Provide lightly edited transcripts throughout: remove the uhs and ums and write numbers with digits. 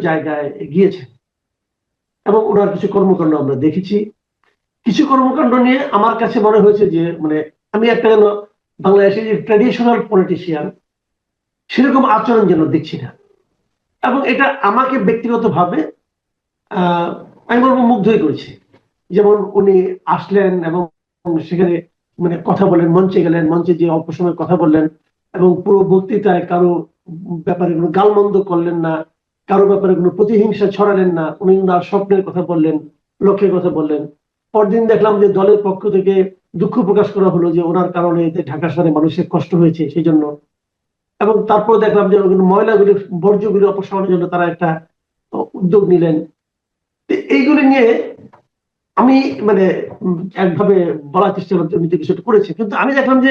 জায়গায় গিয়েছেন এবং ওনার কিছু কর্মকাণ্ড আমরা দেখেছি। কিছু কর্মকাণ্ড নিয়ে আমার কাছে মনে হয়েছে যে মানে আমি একটা যেন বাংলাদেশের যে ট্র্যাডিশনাল পলিটিশিয়ান সেরকম আচরণ যেন দেখছি না, এবং এটা আমাকে ব্যক্তিগতভাবে আমি বলবো মুগ্ধই করেছে। যেমন উনি আসলেন এবং সেখানে মানে কথা বলেন, মঞ্চে গেলেন, মঞ্চে যে অল্প সময় কথা বললেন এবং পুরো বক্তৃতায় কারো ব্যাপারে কোনো গালমন্দ করলেন না, কারো ব্যাপারে কোনো প্রতিহিংসা ছড়ালেন না। উনি ওনার স্বপ্নের কথা বললেন, লক্ষ্যের কথা বললেন। পরদিন দেখলাম যে দলের পক্ষ থেকে দুঃখ প্রকাশ করা হলো যে ওনার কারণে ঢাকা শহরে মানুষের কষ্ট হয়েছে সেই জন্য। এবং তারপর দেখলাম যে ময়লাগুলি বর্জ্যগুলি অপসারণের জন্য তারা একটা উদ্যোগ নিলেন। এইগুলি নিয়ে আমি মানে একভাবে বলার চেষ্টা করতে উনি কিছুটা করেছে, কিন্তু আমি দেখলাম যে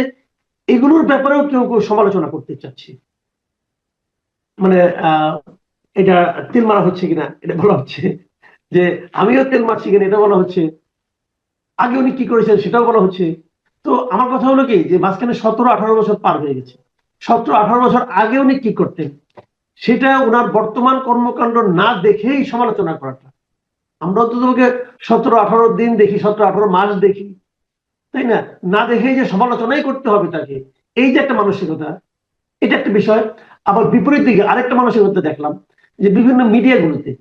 এগুলোর ব্যাপারেও কেউ কেউ সমালোচনা করতে চাচ্ছে। মানে এটা তেল মারা হচ্ছে কিনা এটা বলা হচ্ছে, যে আমিও তেল মারছি কিনা এটা বলা হচ্ছে, আগে উনি কি করেছেন সেটাও বলা হচ্ছে। তো আমার কথা হলো কি যে মাঝখানে 17-18 বছর পার হয়ে গেছে। 17-18 বছর আগে উনি কি করতেন সেটা ওনার বর্তমান কর্মকাণ্ড না দেখেই সমালোচনা করাটা, আমরা অন্তত 17-18 দিন দেখি, 17-18 মাস দেখি, তাই না? না দেখেই যে সমালোচনাই করতে হবে তাকে, এই যে একটা মানসিকতা, এটা একটা বিষয়। আবার বিপরীত দিকে আরেকটা মানসিকতা দেখলাম যে বিভিন্ন মিডিয়াগুলোতে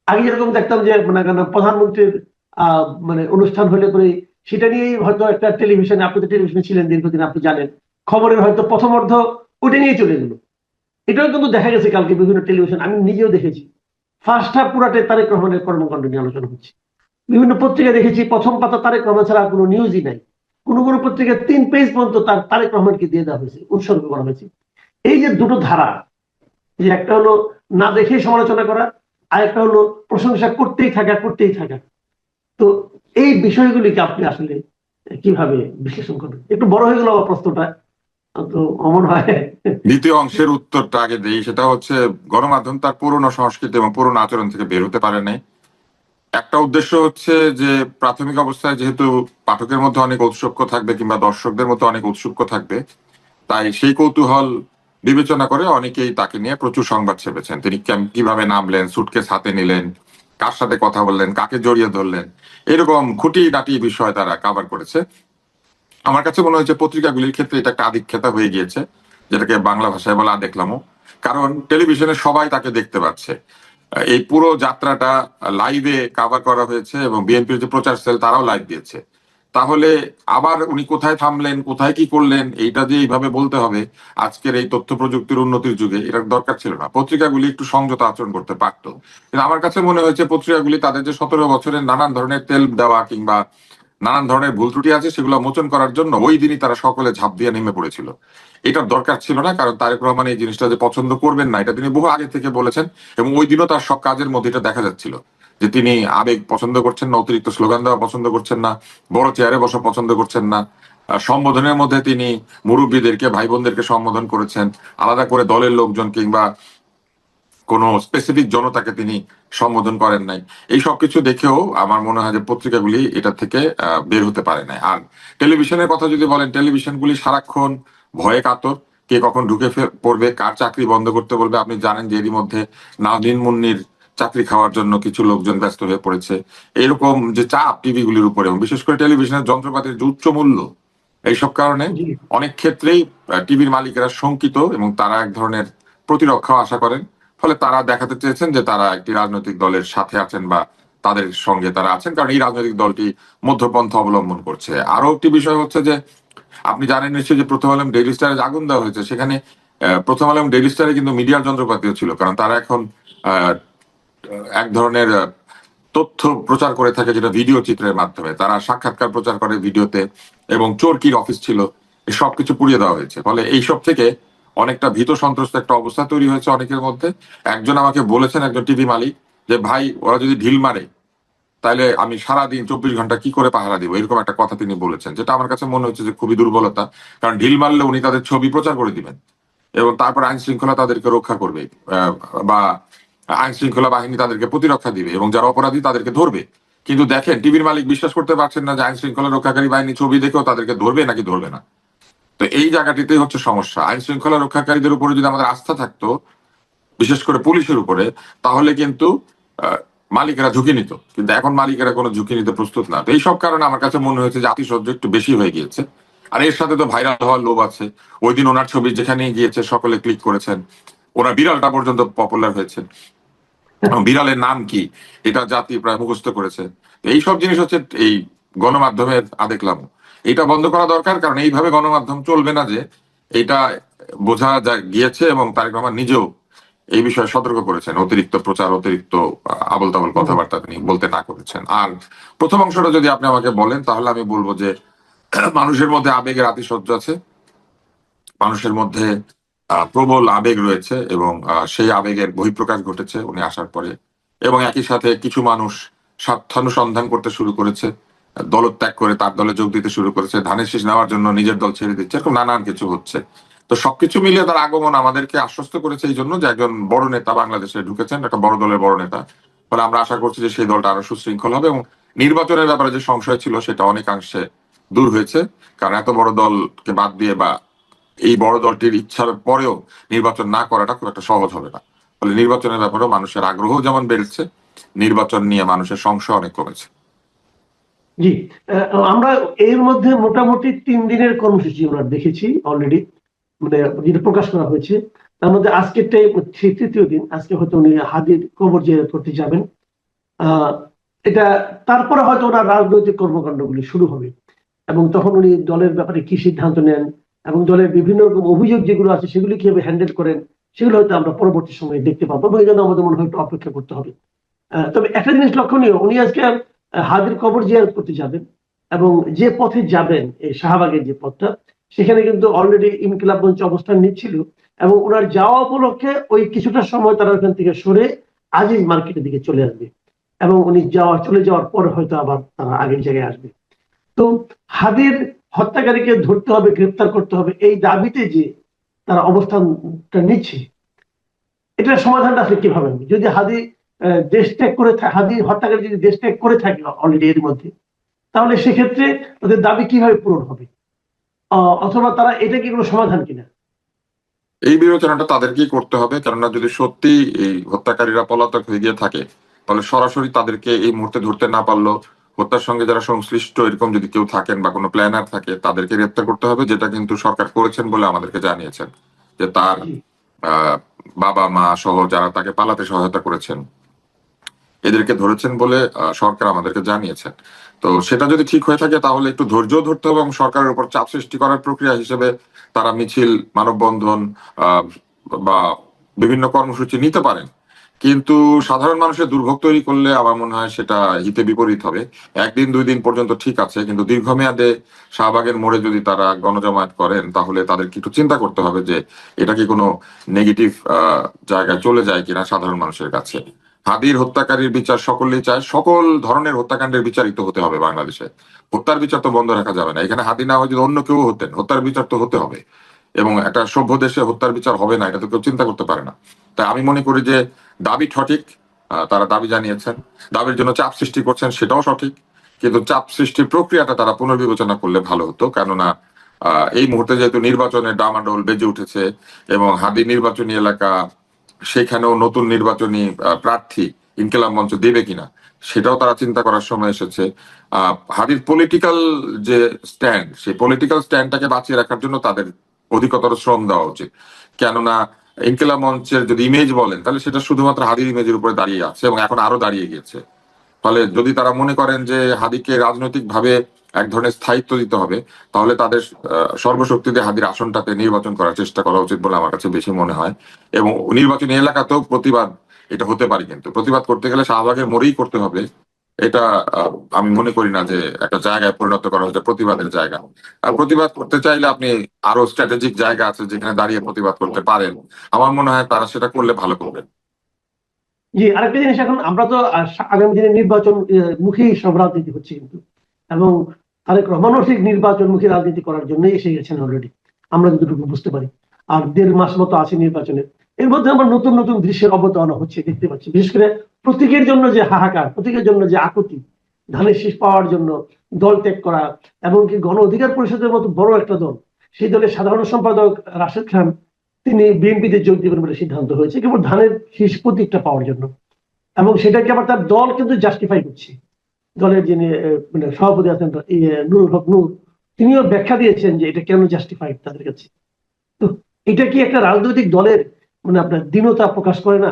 আগে যেরকম দেখতাম যে মানে প্রধানমন্ত্রীর মানে অনুষ্ঠান হলে পরে সেটা নিয়েই হয়তো একটা টেলিভিশনে, আপনি তো টেলিভিশনে ছিলেন দীর্ঘদিন, আপনি জানেন, খবরের হয়তো প্রথম অর্ধ ওটা নিয়ে চলে গেল। এটাও কিন্তু দেখা গেছে কালকে বিভিন্ন টেলিভিশন, আমি নিজেও দেখেছি, ফার্স্ট হাফ পুরাটাই তারেক রহমানের কর্মকাণ্ড নিয়ে আলোচনা হচ্ছে। বিভিন্ন পত্রিকা দেখেছি প্রথম পাতা তারেক রহমান ছাড়া কোনো নিউজই নাই। কোন কোন পত্রিকা 3 পেজ পর্যন্ত তারেক রহমানকে দিয়ে দেওয়া হয়েছে, উৎসর্গ করা হয়েছে। এই যে দুটো ধারা, যে একটা হলো না দেখে সমালোচনা করা, আর একটা হলো প্রশংসা করতেই থাকা করতেই থাকা। তো এই বিষয়গুলিকে আপনি আসলে কিভাবে বিশ্লেষণ করবেন? একটু বড় হয়ে গেল আমার প্রশ্নটা, তো অমন হয়। দ্বিতীয় অংশের উত্তরটা আগে দিই, সেটা হচ্ছে গণমাধ্যম তার পুরনো সংস্কৃতি এবং পুরনো আচরণ থেকে বের হতে পারে নাই। একটা উদ্দেশ্য হচ্ছে যে প্রাথমিক অবস্থায় যেহেতু পাঠকের মধ্যে অনেক ঔৎসুক্য থাকবে কিংবা দর্শকদের মধ্যে অনেক ঔৎসুক্য থাকবে, তাই সেই কৌতূহল বিবেচনা করে অনেকেই তাকে নিয়ে প্রচুর সংবাদ ছেপেছেন। তিনি কিভাবে নামলেন, সুটকেস হাতে নিলেন, কার সাথে কথা বললেন, কাকে জড়িয়ে ধরলেন, এরকম খুঁটিনাটি বিষয় তারা কাভার করেছে। আমার কাছে মনে হয়েছে পত্রিকাগুলির ক্ষেত্রে এটা একটা আধিক্যতা হয়ে গিয়েছে, যেটাকে বাংলা ভাষায় বলা দেখলামও। কারণ টেলিভিশনে সবাই তাকে দেখতে পাচ্ছে। এই পুরো যাত্রাটা লাইভে কাভার করা হয়েছে এবং বিএনপির যে প্রচার সেল তারাও লাইভ দিয়েছে। তাহলে আবার উনি কোথায় থামলেন, কোথায় কি করলেন, এইটা যে এইভাবে বলতে হবে আজকের এই তথ্য প্রযুক্তির উন্নতির যুগে, এটার দরকার ছিল না। পত্রিকাগুলি একটু সংযত আচরণ করতে পারতো। কিন্তু আমার কাছে মনে হয়েছে পত্রিকাগুলি তাদের যে 17 বছরের নানান ধরনের তেল দেওয়া কিংবা নানান ধরনের ভুল ত্রুটি আছে সেগুলো মোচন করার জন্য ওই দিনই তারা সকলে ঝাঁপ দিয়ে নেমে পড়েছিল। এটার দরকার ছিল না, কারণ তারেক রহমান এই জিনিসটা যে পছন্দ করবেন না এটা তিনি বহু আগে থেকে বলেছেন এবং ওই দিনও তার সব কাজের মধ্যে এটা দেখা যাচ্ছিল যে তিনি আবেগ পছন্দ করছেন না, অতিরিক্ত স্লোগান দেওয়া পছন্দ করছেন না, বড় চেয়ারে বসা পছন্দ করছেন না। সম্বোধনের মধ্যে তিনি মুরব্বীদেরকে, ভাই বোনদেরকে সম্বোধন করেছেন, আলাদা করে দলের লোকজন কিংবা কোন স্পেসিফিক জনতাকে তিনি সম্বোধন করেন নাই। এই সবকিছু দেখেও আমার মনে হয় যে পত্রিকাগুলি এটা থেকে বের হতে পারে নাই। আর টেলিভিশনের কথা যদি বলেন, টেলিভিশনগুলি সারাক্ষণ ভয়ে কাতর, কে কখন ঢুকে পড়বে, কার চাকরি বন্ধ করতে বলবে। আপনি জানেন যে এরই মধ্যে নাজনীন মুন্নির চাকরি খাওয়ার জন্য কিছু লোকজন ব্যস্ত হয়ে পড়েছে। এরকম যে চাপ টিভিগুলির উপরে এবং বিশেষ করে টেলিভিশনের যন্ত্রপাতির যে উচ্চ মূল্য, এইসব কারণে অনেক ক্ষেত্রেই টিভির মালিকেরা শঙ্কিত এবং তারা এক ধরনের প্রতিরক্ষা আশা করেন। ফলে তারা দেখাতে চেয়েছেন যে তারা একটি রাজনৈতিক দলের সাথে আছেন বা তাদের সঙ্গে তারা আছেন, কারণ এই রাজনৈতিক দলটি মধ্যপন্থা অবলম্বন করছে। আরো একটি বিষয় হচ্ছে যে আপনি জানেন নিশ্চয়ই যে প্রথম আলো ডেইলি স্টারে আগুন দেওয়া হয়েছে, সেখানে প্রথম আলো ডেইলি স্টারে কিন্তু মিডিয়ার যন্ত্রপাতিও ছিল, কারণ তারা এখন এক ধরনের তথ্য প্রচার করে থাকে যেটা ভিডিও চিত্রের মাধ্যমে। তারা সাক্ষাৎকার প্রচার করে ভিডিওতে এবং চোরকির অফিস ছিল, সবকিছু পুড়িয়ে দেওয়া হয়েছে। ফলে এইসব থেকে অনেকটা ভীত সন্ত্রস্ত একটা অবস্থা তৈরি হয়েছে অনেকের মধ্যে। একজন আমাকে বলেছেন, একজন টিভি মালিক, যে ভাই ওরা যদি ঢিল মারে তাহলে আমি সারাদিন 24 ঘন্টা কি করে পাহারা দিব, এরকম একটা কথা তিনি বলেছেন, যেটা আমার কাছে মনে হচ্ছে যে খুবই দুর্বলতা। কারণ ঢিল মারলে উনি তাদের ছবি প্রচার করে দিবেন এবং তারপর আইন শৃঙ্খলা তাদেরকে রক্ষা করবে, বা আইন শৃঙ্খলা বাহিনী তাদেরকে প্রতিরক্ষা দিবে এবং যারা অপরাধী তাদেরকে ধরবে। কিন্তু দেখেন টিভির মালিক বিশ্বাস করতে পারছেন না যে আইন শৃঙ্খলা রক্ষাকারী বাহিনী ছবি দেখেও তাদেরকে ধরবে নাকি ধরবে না। তো এই জায়গাটিতেই হচ্ছে সমস্যা। আইন শৃঙ্খলা রক্ষাকারীদের উপরে যদি আমাদের আস্থা থাকতো, বিশেষ করে পুলিশের উপরে, তাহলে কিন্তু মালিকেরা ঝুঁকি নিত, কিন্তু এখন মালিকেরা কোনো ঝুঁকি নিতে প্রস্তুত না। তো এইসব কারণে আমার কাছে মনে হয়েছে যে আতিশয্য একটু বেশি হয়ে গিয়েছে। আর এর সাথে তো ভাইরাল হওয়ার লোভ আছে। ওই দিন ওনার ছবি যেখানে গিয়েছে সকলে ক্লিক করেছেন, ওনার বিড়ালটা পর্যন্ত পপুলার হয়েছে। বিড়ালের নাম কি এটা জাতি প্রায় মুখস্থ করেছে। এইসব জিনিস হচ্ছে এই গণমাধ্যমের আদেকলাম, এটা বন্ধ করা দরকার। কারণ এইভাবে গণমাধ্যম চলবে না, যে এটা বোঝা গিয়েছে। এবং তারেক রহমান নিজেও এই বিষয়ে সতর্ক করেছেন, অতিরিক্ত প্রচার, অতিরিক্ত আবল তাবল কথাবার্তা তিনি বলতে না করেছেন। আর প্রথম অংশটা যদি আপনি আমাকে বলেন, তাহলে আমি বলবো যে মানুষের মধ্যে আবেগের আতিশয্য আছে, মানুষের মধ্যে প্রবল আবেগ রয়েছে, এবং সেই আবেগের বহিঃপ্রকাশ ঘটেছে উনি আসার পরে। এবং একই সাথে কিছু মানুষ স্বার্থানুসন্ধান করতে শুরু করেছে, দলত্যাগ করে তার দলে যোগ দিতে শুরু করেছে, ধানের শীষ নেওয়ার জন্য নিজের দল ছেড়ে দিচ্ছে, এরকম নানান কিছু হচ্ছে। তো সবকিছু মিলিয়ে তার আগমন আমাদেরকে আশ্বস্ত করেছে এই জন্য যে একজন বড় নেতা বাংলাদেশে ঢুকেছেন, একটা বড় দলের বড় নেতা। ফলে আমরা আশা করছি যে সেই দলটা আরো সুশৃঙ্খল হবে, এবং নির্বাচনের ব্যাপারে যে সংশয় ছিল সেটা অনেকাংশে দূর হয়েছে। কারণ এত বড় দলকে বাদ দিয়ে বা এই বড় দলটির ইচ্ছার পরেও নির্বাচন না করাটা খুব একটা সহজ হবে না। ফলে নির্বাচনের ব্যাপারেও মানুষের আগ্রহ যেমন বেড়েছে, নির্বাচন নিয়ে মানুষের সংশয় অনেক কমেছে। জি, আমরা এর মধ্যে মোটামুটি 3 দিনের কর্মসূচি আমরা দেখেছি অলরেডি, মানে যেটা প্রকাশ করা হয়েছে। তার মধ্যে আজকেরটাই হচ্ছে 3য় দিন। আজকে হয়তো উনি হাদির কবর জিয়ারত করতে যাবেন। এটা তারপরে হয়তো ওনার রাজনৈতিক কর্মকাণ্ডগুলি শুরু হবে, এবং তখন উনি দলের ব্যাপারে কি সিদ্ধান্ত নেন এবং দলের বিভিন্ন রকম অভিযোগ যেগুলো আছে সেগুলি কিভাবে হ্যান্ডেল করেন, সেগুলো হয়তো আমরা পরবর্তী সময়ে দেখতে পাবো, এবং এই জন্য আমাদের মনে হয় একটু অপেক্ষা করতে হবে। তবে একটা জিনিস লক্ষণীয়, উনি আজকে হাদির কবর জিয়ারত করতে যাবেন, এবং যে পথে যাবেন এই শাহবাগের যে পথটা, সেখানে কিন্তু অলরেডি ইনকিলাব মঞ্চ অবস্থান নিচ্ছিল, এবং ওনার যাওয়া উপলক্ষে ওই কিছুটা সময় তারা ওখান থেকে সরে আজিজ মার্কেটের দিকে চলে আসবে, এবং উনি চলে যাওয়ার পর হয়তো আবার তারা আগের জায়গায় আসবে। তো হাদির হত্যাকারীকে ধরতে হবে, গ্রেপ্তার করতে হবে, এই দাবিতে যে তারা অবস্থানটা নিচ্ছে, এটার সমাধানটা আসলে কিভাবে হবে? যদি হাদি দেশ ত্যাগ করে হাদি হত্যাকারী যদি দেশ ত্যাগ করে থাকে অলরেডি এর মধ্যে, তাহলে সেক্ষেত্রে ওদের দাবি কিভাবে পূরণ হবে? অথবা তারা এটা কি কোনো সমাধান কিনা? এই বিবেচনাটা তাদেরকেই করতে হবে, কেননা যদি সত্যি এই হত্যাকারীরা পলাতক হয়ে গিয়ে থাকে, তাহলে সরাসরি তাদেরকে এই মুহূর্তে ধরতে না পারলো, হত্যার সঙ্গে যারা সংশ্লিষ্ট এরকম যদি কেউ থাকেন বা কোনো প্ল্যানার থাকে, তাদেরকে গ্রেপ্তার করতে হবে, যেটা কিন্তু সরকার করেছেন বলে আমাদেরকে জানিয়েছেন। যে তার আহ বাবা মা সহ যারা তাকে পালাতে সহায়তা করেছেন, এদেরকে ধরেছেন বলে সরকার আমাদেরকে জানিয়েছেন। তো সেটা যদি ঠিক হয়ে থাকে, তাহলে একটু ধৈর্য ধরতে হবে, এবং সরকারের উপর চাপ সৃষ্টি করার প্রক্রিয়া হিসেবে তারা মিছিল, মানববন্ধন বা বিভিন্ন কর্মসূচি নিতে পারেন। কিন্তু সাধারণ মানুষের দুর্ভোগ তৈরি করলে আমার মনে হয় সেটা হিতে বিপরীত হবে। 1 দিন 2 দিন পর্যন্ত ঠিক আছে, কিন্তু দীর্ঘমেয়াদে শাহবাগের মোড়ে যদি তারা গণজমায়েত করেন, তাহলে তাদেরকে একটু চিন্তা করতে হবে যে এটা কি কোনো নেগেটিভ জায়গায় চলে যায় কিনা সাধারণ মানুষের কাছে। হাদির হত্যাকারীর বিচার সকলেই চায়, সকল ধরনের হত্যাকাণ্ডের বিচারিত হতে হবে বাংলাদেশে। হত্যার বিচার তো বন্ধ রাখা যাবে না। এখানে হাদি না হয় যদি অন্য কেউ হতেন, হত্যার বিচার তো হতে হবে। এবং একটা সভ্য দেশে হত্যার বিচার হবে না, এটা তো কেউ চিন্তা করতে পারে না। তাই আমি মনে করি যে দাবি সঠিক, তারা দাবি জানিয়েছেন, দাবির জন্য চাপ সৃষ্টি করছেন, সেটাও সঠিক। কিন্তু চাপ সৃষ্টির প্রক্রিয়াটা তারা পুনর্বিবেচনা করলে ভালো হতো। কেননা এই মুহূর্তে যেহেতু নির্বাচনের ডামাডোল বেজে উঠেছে, এবং হাদি নির্বাচনী এলাকা, সেখানেও নতুন নির্বাচনী প্রার্থী ইনকিলাব মঞ্চ দেবে কিনা, সেটাও তারা চিন্তা করার সময় এসেছে। হাদির পলিটিক্যাল যে স্ট্যান্ড, সেই পলিটিক্যাল স্ট্যান্ডটাকে বাঁচিয়ে রাখার জন্য তাদের অধিকতর শ্রম দেওয়া উচিত। কেননা ইনকিলাব মঞ্চের যদি ইমেজ বলেন, তাহলে সেটা শুধুমাত্র হাদির ইমেজের উপরে দাঁড়িয়ে আছে, এবং এখন আরো দাঁড়িয়ে গিয়েছে। ফলে যদি তারা মনে করেন যে হাদিকে রাজনৈতিক ভাবে এক ধরনের স্থায়িত্ব দিতে হবে, তাহলে তাদের সর্বশক্তি দিয়ে হাদির আসনটাতে নির্বাচন করার চেষ্টা করা উচিত বলে আমার কাছে বেশি মনে হয়। এবং নির্বাচনী এলাকাতেও প্রতিবাদ এটা হতে পারে, কিন্তু প্রতিবাদ করতে গেলে শাহবাগের মোড়েই করতে হবে। এটা আমি মনে করি না যে একটা জায়গায় পরিণত করা হচ্ছে প্রতিবাদের জায়গা। আর প্রতিবাদ করতে চাইলে আপনি আরো স্ট্র্যাটেজিক জায়গা আছে যেখানে দাঁড়িয়ে প্রতিবাদ করতে পারেন। আমার মনে হয় তারা সেটা করলে ভালো করবেন। জি, আরেকটা জিনিস, এখন আমরা তো আগামী দিনে নির্বাচন মুখী সব রাজনীতি হচ্ছে কিন্তু, এবং তারেক রহমানও ঠিক নির্বাচনমুখী রাজনীতি করার জন্যই এসে গেছেন অলরেডি, আমরা যতটুকু বুঝতে পারি। আর 1.5 মাস মতো আছে নির্বাচনের। এর মধ্যে আমরা নতুন নতুন দৃশ্যের অবতারণা হচ্ছে দেখতে পাচ্ছি, বিশেষ করে প্রতীকের জন্য যে হাহাকার, প্রতীকের জন্য যে আকুতি, ধানের শীষ পাওয়ার জন্য দল ত্যাগ করা, এমনকি গণ অধিকার পরিষদের মতো বড় একটা দল, সেই দলের সাধারণ সম্পাদক রাশেদ খান তিনি বিএনপিতে যোগ দেবেন বলে সিদ্ধান্ত হয়েছে কেবল ধানের শীষ প্রতীকটা পাওয়ার জন্য, এবং সেটাকে আবার তার দল কিন্তু জাস্টিফাই করছে। দলের যিনি মানে সভাপতি আছেন নুরুল হক নূর, তিনিও ব্যাখ্যা দিয়েছেন যে এটা কেন জাস্টিফাইড তাদের কাছে। তো এটা কি একটা রাজনৈতিক দলের মানে আপনার দীনতা প্রকাশ করে না?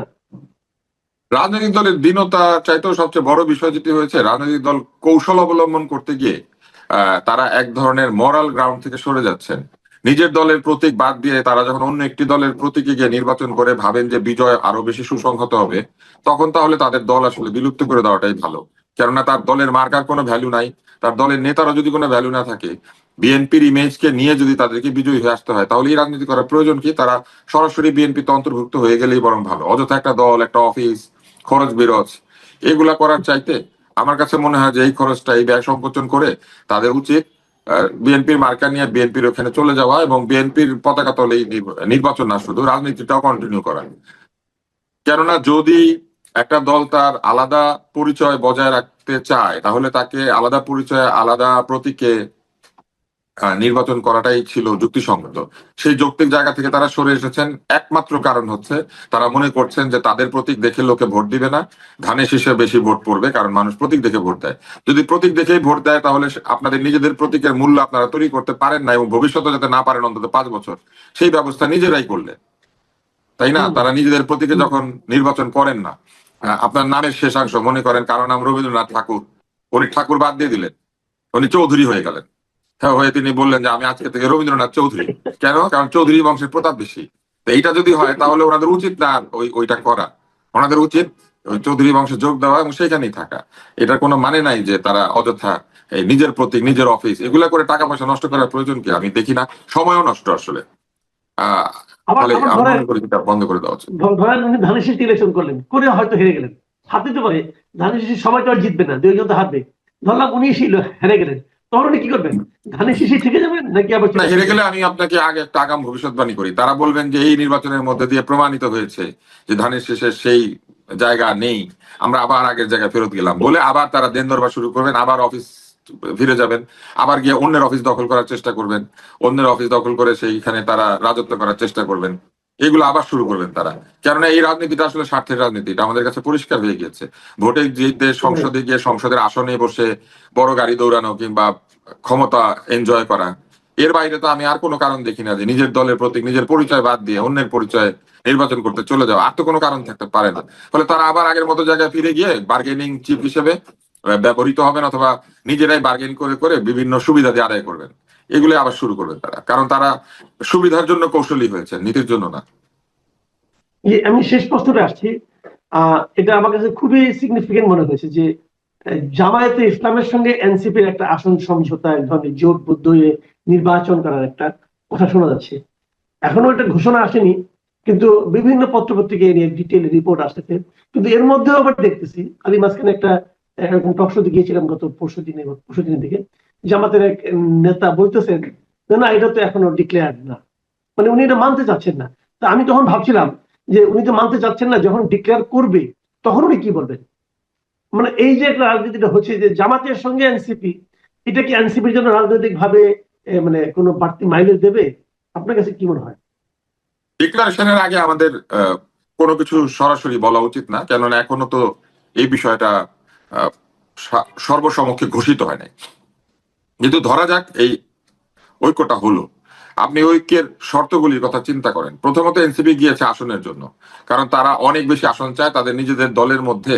রাজনৈতিক দলের দীনতা চাইতেও সবচেয়ে বড় বিষয় যেটি হয়েছে, রাজনৈতিক দল কৌশল অবলম্বন করতে গিয়ে তারা এক ধরনের মরাল গ্রাউন্ড থেকে সরে যাচ্ছেন। নিজের দলের প্রতীক বাদ দিয়ে তারা যখন অন্য একটি দলের প্রতীকে গিয়ে নির্বাচন করে ভাবেন যে বিজয় আরো বেশি সুসংহত হবে, তখন তাহলে তাদের দল আসলে বিলুপ্ত করে দেওয়াটাই ভালো। কেননা তার দলের মার্কার কোনো ভ্যালু নাই, তার দলের নেতারও যদি কোনো ভ্যালু না থাকে, বিএনপির ইমেজকে নিয়ে যদি তাদেরকে বিজয়ী হয়ে আসতে হয়, তাহলে এই রাজনীতি করার প্রয়োজন কি? তারা সরাসরি বিএনপিতে অন্তর্ভুক্ত হয়ে গেলেই বরং ভালো। অযথা একটা দল, একটা অফিস, খরচ বিরোচ এগুলা করার চাইতে আমার কাছে মনে হয় যে এই খরচটা, এই ব্যয় সংকোচন করে তাদের উচিত বিএনপির মার্কা নিয়ে বিএনপির ওখানে চলে যাওয়া এবং বিএনপির পতাকা তলেই নির্বাচন না শুধু রাজনীতিটাও কন্টিনিউ করা। কেননা যদি একটা দল তার আলাদা পরিচয় বজায় রাখতে চায়, তাহলে তাকে আলাদা পরিচয়, আলাদা প্রতীকে নির্বাচন করাটাই ছিল যুক্তিসঙ্গত। সেই যৌক্তিক জায়গা থেকে তারা সরে এসেছেন। একমাত্র কারণ হচ্ছে তারা মনে করছেন যে তাদের প্রতীক দেখে লোকে ভোট দিবে না, ধানের শীষে বেশি ভোট পড়বে, কারণ মানুষ প্রতীক দেখে ভোট দেয়। যদি প্রতীক দেখেই ভোট দেয়, তাহলে আপনাদের নিজেদের প্রতীকের মূল্য আপনারা তৈরি করতে পারেন না, এবং ভবিষ্যতে যাতে না পারেন অন্তত 5 বছর, সেই ব্যবস্থা নিজেরাই করলে, তাই না? তারা নিজেদের প্রতীকে যখন নির্বাচন করেন না, আপনার নামের শেষাংশ মনে করেন কারো নাম রবীন্দ্রনাথ ঠাকুর, উনি ঠাকুর বাদ দিয়ে দিলেন, উনি চৌধুরী হয়ে গেলেন। হ্যাঁ, হয়ে তিনি বললেন যে আমি আজকে থেকে রবীন্দ্রনাথ চৌধুরী। কেন? কারণ চৌধুরী বংশের প্রতাপ বেশি। তো এইটা যদি হয়, তাহলে ওনাদের উচিত না ওইটা করা, ওনাদের উচিত ওই চৌধুরী বংশে যোগ দেওয়া এবং সেখানেই থাকা। এটার কোনো মানে নাই যে তারা অযথা এই নিজের প্রতীক, নিজের অফিস এগুলা করে টাকা পয়সা নষ্ট করার প্রয়োজন কি? আমি দেখি না, সময়ও নষ্ট আসলে। আহ আবার ফলে আবার আমি ধরেন মনে করি এটা বন্ধ করে দেওয়া উচিত। ধরেন উনি ধানের শীষ ইলেকশন করলেন, করে হয়তো হেরে গেলেন। হারতে তো পারে, ধানের শীষ সবাই তো আর জিতবে না, 2 জন তো হারবে। ধরলাম উনি হেরে গেলেন, তখন উনি কি করবেন? ধানের শীষে থেকে যাবেন নাকি আবার না, চলে হেরে আসবেন? গেলে আমি আপনাকে আগে একটা আগাম ভবিষ্যৎবাণী করি। তারা বলবেন যে এই নির্বাচনের মধ্যে দিয়ে প্রমাণিত হয়েছে যে ধানের শীষের সেই জায়গা নেই, আমরা আবার আগের জায়গায় ফেরত গেলাম বলে আবার তারা দেন দরবার শুরু করবেন, আবার অফিস ফিরে যাবেন, আবার গিয়ে অন্যের অফিস দখল করার চেষ্টা করবেন, অন্যের অফিস দখল করে সেইখানে তারা রাজত্ব করার চেষ্টা করবেন। এগুলো আবার শুরু করবেন তারা। কেননা এই রাজনীতিটা আসলে স্বার্থের রাজনীতি, এটা আমাদের কাছে পরিষ্কার হয়ে গিয়েছে। ভোটে জিতে সংসদে গিয়ে সংসদের আসনে বসে বড় গাড়ি দৌড়ানো কিংবা ক্ষমতা এনজয় করা, এর বাইরে তো আমি আর কোনো কারণ দেখি না যে নিজের দলের প্রতীক, নিজের পরিচয় বাদ দিয়ে অন্যের পরিচয় নির্বাচন করতে চলে যাওয়া। আর তো কোনো কারণ থাকতে পারে না। ফলে তারা আবার আগের মতো জায়গায় ফিরে গিয়ে বার্গেনিং চিপ হিসেবে ব্যবহৃত হবেন, অথবা নিজেরাই বার্গেন করে করে বিভিন্ন সুবিধা দিয়ে আদায় করবেন। এগুলো আবার শুরু করবেন তারা, কারণ তারা সুবিধার জন্য কৌশলী হয়েছে, নীতির জন্য না। আমি শেষ প্রশ্নটা আসছি। এটা আমার কাছে খুবই সিগনিফিকেন্ট মনে হয়েছে যে জামায়াতে ইসলামের সঙ্গে এনসিপির একটা আসন সমঝোতা, এক ধরনের জোটবদ্ধ হয়ে নির্বাচন করার একটা কথা শোনা যাচ্ছে। এখনো একটা ঘোষণা আসেনি, কিন্তু বিভিন্ন পত্রপত্রিকা এ নিয়ে ডিটেল রিপোর্ট আসতেছে। কিন্তু এর মধ্যেও আবার দেখতেছি, আমি মাঝখানে একটা এরকম টকশোতে গিয়েছিলাম গত পরশুদিনের দিকে, জামাতের এক নেতা বলতেছেন যে না, এটা তো এখনো ডিক্লেয়ার্ড না, মানে উনি এটা মানতে চাচ্ছেন না। তা আমি তখন ভাবছিলাম যে উনি তো মানতে চাচ্ছেন না, যখন ডিক্লেয়ার করবে তখন উনি কি বলবেন? মানে এই যে একটা রাজনীতিটা হচ্ছে যে জামাতের সঙ্গে এনসিপি, এটা কি এনসিপির জন্য রাজনৈতিক ভাবে মানে কোনো বাড়তি মাইলেজ দেবে? আপনার কাছে কি মনে হয়? ডিক্লারেশনের আগে আমাদের কোনো কিছু সরাসরি বলা উচিত না, কেননা এখনো তো এই বিষয়টা আহ, সর্বসমক্ষে ঘোষিত হয় নাই। কিন্তু ধরা যাক এই ঐক্যটা হলো, আপনি ঐক্যের শর্তগুলির কথা চিন্তা করেন। প্রথমত এনসিপি গিয়েছে আসনের জন্য, কারণ তারা অনেক বেশি আসন চায়। তাদের নিজেদের দলের মধ্যে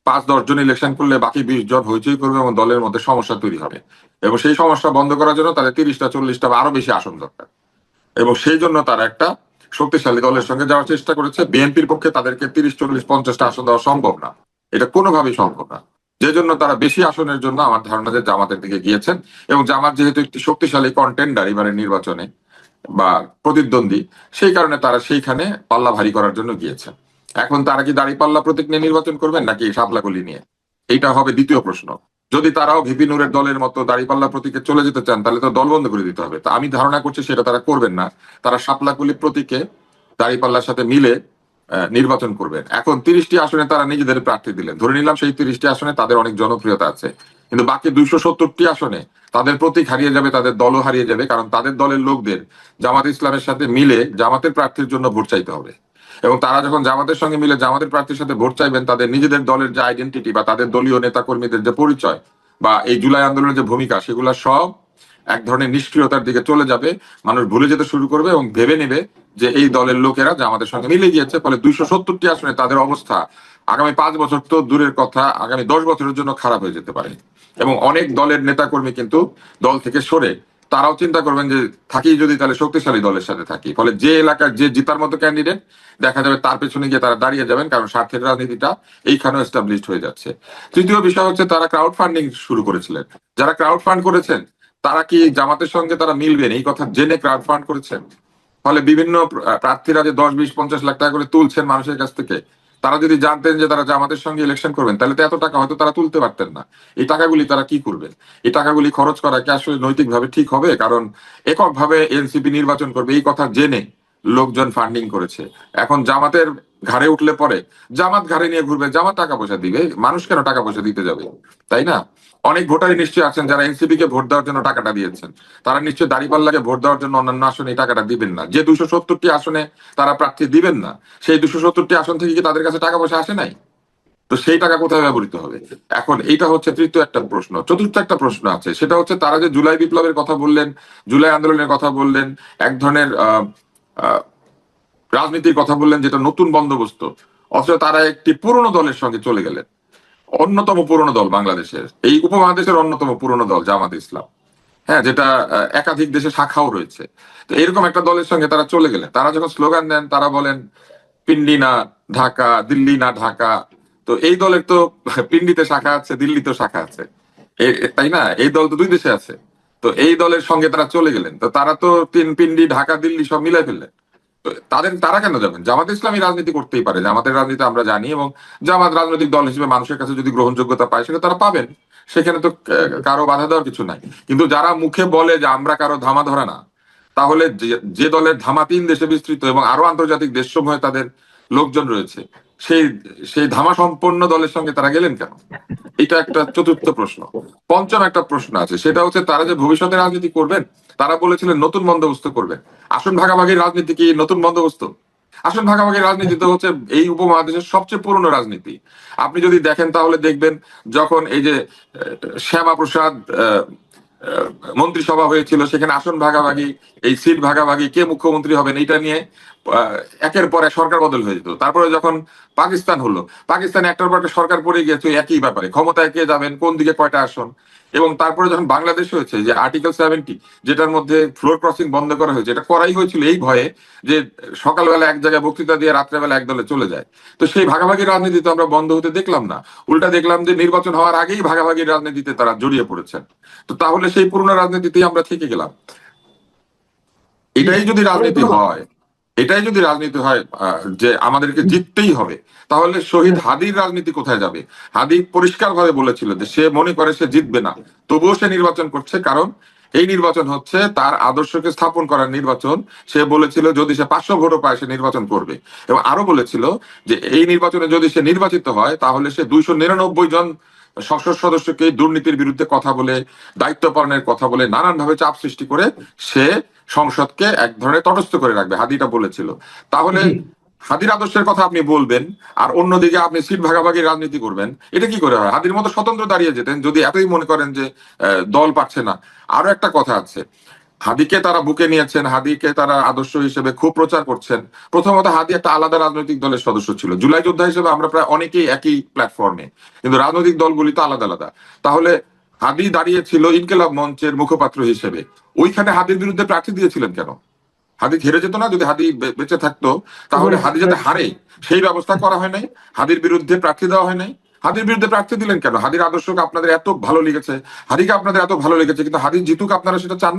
5-10 জন ইলেকশন করলে বাকি 20 জন হইচই করবে এবং দলের মধ্যে সমস্যা তৈরি হবে, এবং সেই সমস্যা বন্ধ করার জন্য তাদের 30টা 40টা বা আরো বেশি আসন দরকার। এবং সেই জন্য তারা একটা শক্তিশালী দলের সঙ্গে যাওয়ার চেষ্টা করেছে। বিএনপির পক্ষে তাদেরকে 30-40-50টা আসন দেওয়া সম্ভব না, এটা কোনোভাবেই সম্ভব না। যে জন্য তারা বেশি আসনের জন্য আমার ধারণা যে জামাতের দিকে গিয়েছেন, এবং জামাত যেহেতু একটি শক্তিশালী কন্টেন্ডার এবারের নির্বাচনে বা প্রতিদ্বন্দ্বী, সেই কারণে তারা সেইখানে পাল্লা ভারী করার জন্য গিয়েছে। এখন তারা কি দাঁড়িপাল্লা প্রতীক নিয়ে নির্বাচন করবেন নাকি শাপলাকলি নিয়ে, এইটা হবে দ্বিতীয় প্রশ্ন। যদি তারাও ভিপি নুরের দলের মতো দাঁড়িপাল্লা প্রতীকে চলে যেতে চান, তাহলে তো দল বন্ধ করে দিতে হবে। তা আমি ধারণা করছি সেটা তারা করবেন না। তারা শাপলাকলি প্রতীকে দাঁড়িপাল্লার সাথে মিলে নির্বাচন করবেন। এখন 30টি আসনে তারা নিজেদের প্রার্থী দিলেন, ধরে নিলাম সেই 30টি আসনে তাদের অনেক জনপ্রিয়তা আছে, কিন্তু বাকি 270টি আসনে তাদের প্রতীক হারিয়ে যাবে, তাদের দলও হারিয়ে যাবে, কারণ তাদের দলের লোকদের জামাত ইসলামের সাথে মিলে জামাতের প্রার্থীর জন্য ভোট চাইতে হবে। এবং তারা যখন জামাতের সঙ্গে মিলে জামাতের প্রার্থীর সাথে ভোট চাইবেন, তাদের নিজেদের দলের যে আইডেন্টিটি বা তাদের দলীয় নেতা কর্মীদের যে পরিচয় বা এই জুলাই আন্দোলনের যে ভূমিকা, সেগুলো সব এক ধরনের নিষ্ক্রিয়তার দিকে চলে যাবে। মানুষ ভুলে যেতে শুরু করবে এবং ভেবে নেবে যে এই দলের লোকেরা জামাতের সঙ্গে মিলে গিয়েছে। ফলে 270টি আসনে তাদের অবস্থা আগামী 5 বছর তো দূরের কথা, আগামী 10 বছরের জন্য খারাপ হয়ে যেতে পারে। এবং অনেক দলের নেতাকর্মী কিন্তু দল থেকে সরে তারাও চিন্তা করবেন যে থাকি যদি তাহলে শক্তিশালী দলের সাথে থাকি। ফলে যে এলাকার যে জিতার মতো ক্যান্ডিডেট দেখা যাবে তার পেছনে গিয়ে তারা দাঁড়িয়ে যাবেন, কারণ স্বার্থের রাজনীতিটা এইখানেও এস্টাবলিশড হয়ে যাচ্ছে। তৃতীয় বিষয় হচ্ছে তারা ক্রাউড ফান্ডিং শুরু করেছিলেন। যারা ক্রাউড ফান্ড করেছেন তারা কি জামাতের সঙ্গে তারা মিলবেন এই কথা জেনে ক্রাউড ফান্ড করেছেন? ফলে বিভিন্ন প্রার্থীরা যে 10, 20, 50 লাখ টাকা করে তুলছেন মানুষের কাছ থেকে, তারা যদি জানতেন যে তারা জামাতের সঙ্গে ইলেকশন করবেন, তাহলে তো এত টাকা হয়তো তারা তুলতে পারতেন না। এই টাকাগুলি তারা কি করবেন? এই টাকাগুলি খরচ করা কি আসলে নৈতিকভাবে ঠিক হবে? কারণ এককভাবে এনসিপি নির্বাচন করবে এই কথা জেনে লোকজন ফান্ডিং করেছে। এখন জামাতের ঘাড়ে উঠলে পরে জামাত ঘাড়ে নিয়ে ঘুরবে, জামাত টাকা পয়সা দিবে, মানুষ কেন টাকা পয়সা দিতে যাবে? তাই না? অনেক ভোটারই নিশ্চয়ই আছেন যারা এনসিপি কে ভোট দেওয়ার জন্য টাকাটা দিয়েছেন, তারা নিশ্চয়ই দাঁড়িপাল্লাকে ভোট দেওয়ার জন্য অন্যান্য আসনে এই টাকাটা দিবেন না। যে 270টি আসনে তারা প্রার্থী দিবেন না, সেই 270টি আসন থেকে কি তাদের কাছে টাকা পয়সা আসে নাই? তো সেই টাকা কোথায় ব্যবহৃত হবে? এখন এইটা হচ্ছে তৃতীয় একটা প্রশ্ন। চতুর্থ একটা প্রশ্ন আছে, সেটা হচ্ছে তারা যে জুলাই বিপ্লবের কথা বললেন, জুলাই আন্দোলনের কথা বললেন, এক ধরনের আহ রাজনীতির কথা বললেন যেটা নতুন বন্দোবস্ত, অথচ তারা একটি পুরনো দলের সঙ্গে চলে গেলেন। অন্যতম পুরনো দল বাংলাদেশের, এই উপমহাদেশের অন্যতম পুরনো দল জামাত ইসলাম, হ্যাঁ, যেটা একাধিক দেশে শাখাও রয়েছে। তো এরকম একটা দলের সঙ্গে তারা চলে গেলেন। তারা যখন স্লোগান দেন তারা বলেন পিন্ডি না ঢাকা, দিল্লি না ঢাকা। তো এই দলের তো পিন্ডিতে শাখা আছে, দিল্লিতেও শাখা আছে, তাই না? এই দল তো দুই দেশে আছে। তো এই দলের সঙ্গে তারা চলে গেলেন, তো তারা তো পিন্ডি ঢাকা দিল্লি সব মিলাই ফেললেন। তো তারা কেন যাবেন? জামাত ইসলামী রাজনীতি করতেই পারে, জামাতের রাজনীতি আমরা জানি, এবং জামাত রাজনৈতিক দল হিসেবে মানুষের কাছে যদি গ্রহণযোগ্যতা পায় সেটা তারা পাবেন, সেখানে তো কারো বাধা দেওয়ার কিছু নাই। কিন্তু যারা মুখে বলে যে আমরা কারো ধামা ধরে না, তাহলে যে দলের ধামা 3 দেশে বিস্তৃত এবং আরো আন্তর্জাতিক দেশসমূহে তাদের লোকজন রয়েছে, সেই সেই ধামা সম্পন্ন দলের সঙ্গে তারা গেলেন কেন? এটা একটা চতুর্থ প্রশ্ন। পঞ্চম একটা প্রশ্ন আছে, সেটা হচ্ছে তারা যে ভবিষ্যতে রাজনীতি করবেন, তারা বলেছিলেন নতুন বন্দোবস্ত করবেন। আসন ভাগাভাগির রাজনীতি কি নতুন বন্দোবস্ত? আসন ভাগাভাগির রাজনীতি তো হচ্ছে এই উপমহাদেশের সবচেয়ে পুরনো রাজনীতি। আপনি যদি দেখেন তাহলে দেখবেন যখন এই যে শ্যামা প্রসাদ মন্ত্রিসভা হয়েছিল, সেখানে আসন ভাগাভাগি, এই সিট ভাগাভাগি, কে মুখ্যমন্ত্রী হবেন এটা নিয়ে একের পর এক সরকার বদল হয়ে যেত। তারপরে যখন পাকিস্তান হলো, পাকিস্তানে একটার পর একটা সরকার পড়ে গিয়েছে একই ব্যাপারে, ক্ষমতায় কে যাবেন, কোন দিকে কয়টা আসন। এবং তারপরে যখন বাংলাদেশ হয়েছে, যে আর্টিকেল 70 যেটার মধ্যে ফ্লোর ক্রসিং বন্ধ করা হয়েছে, এটা করাই হয়েছিল এই ভয়ে যে সকালবেলা এক জায়গায় বক্তৃতা দিয়ে রাত্রেবেলা এক দলে চলে যায়। তো সেই ভাগাভাগি রাজনীতি তো আমরা বন্ধ হতে দেখলাম না, উল্টা দেখলাম যে নির্বাচন হওয়ার আগেই ভাগাভাগির রাজনীতিতে তারা জড়িয়ে পড়েছেন। তো তাহলে সেই পুরনো রাজনীতিতেই আমরা থেকে গেলাম। এটাই যদি রাজনীতি হয়, এটাই যদি রাজনীতি হয় যে আমাদেরকে জিততেই হবে, তাহলে শহীদ হাদির রাজনীতি কোথায় যাবে? হাদি পরিষ্কারভাবে বলেছিল যে সে মনে করে সে জিতবে না, তবুও সে নির্বাচন করছে, কারণ এই নির্বাচন হচ্ছে তার আদর্শকে স্থাপন করার নির্বাচন। সে বলেছিল যদি সে 500 ভোটও পায় সে নির্বাচন করবে, এবং আরো বলেছিল যে এই নির্বাচনে যদি সে নির্বাচিত হয় তাহলে সে 299 জন সংসদ সদস্যকে দুর্নীতির বিরুদ্ধে কথা বলে, দায়িত্ব পালনের কথা বলে, নানান ভাবে চাপ সৃষ্টি করে সে সংসদকে এক ধরনের তটস্থ করে রাখবে, হাদিটা বলেছিল। তাহলে হাদির আদর্শের কথা আপনি বলবেন আর অন্যদিকে আপনি সিট ভাগাভাগির রাজনীতি করবেন, এটা কি করে হয়? হাদির মতো স্বতন্ত্র দাঁড়িয়ে যেতেন যদি এতই মনে করেন যে দল পাচ্ছে না। আরো একটা কথা আছে, হাদিকে তারা বুকে নিয়েছেন, হাদিকে তারা আদর্শ হিসেবে খুব প্রচার করছেন। প্রথমত হাদি একটা আলাদা রাজনৈতিক দলের সদস্য ছিল, জুলাই যোদ্ধা হিসেবে আমরা প্রায় অনেকেই একই প্ল্যাটফর্মে, কিন্তু রাজনৈতিক দলগুলি তো আলাদা আলাদা। তাহলে হাদি দাঁড়িয়েছিল ইনকিলাব মঞ্চের মুখপাত্র হিসেবে, ওইখানে হাদির বিরুদ্ধে প্রার্থী দিয়েছিলেন কেন? হাদি হেরে যেত না যদি হাদি বেঁচে থাকতো? তাহলে হাদি যাতে হারে সেই ব্যবস্থা করা হয় নাই, হাদির বিরুদ্ধে প্রার্থী দেওয়া হয় নাই। হাদির বিরুদ্ধে প্রার্থী দিলেন কেন? হাদির আদর্শকে আপনাদের এত ভালো লেগেছে, হাদিকে আপনাদের এত ভালো লেগেছে, কিন্তু হাদি জিতুক আপনারা সেটা চান না।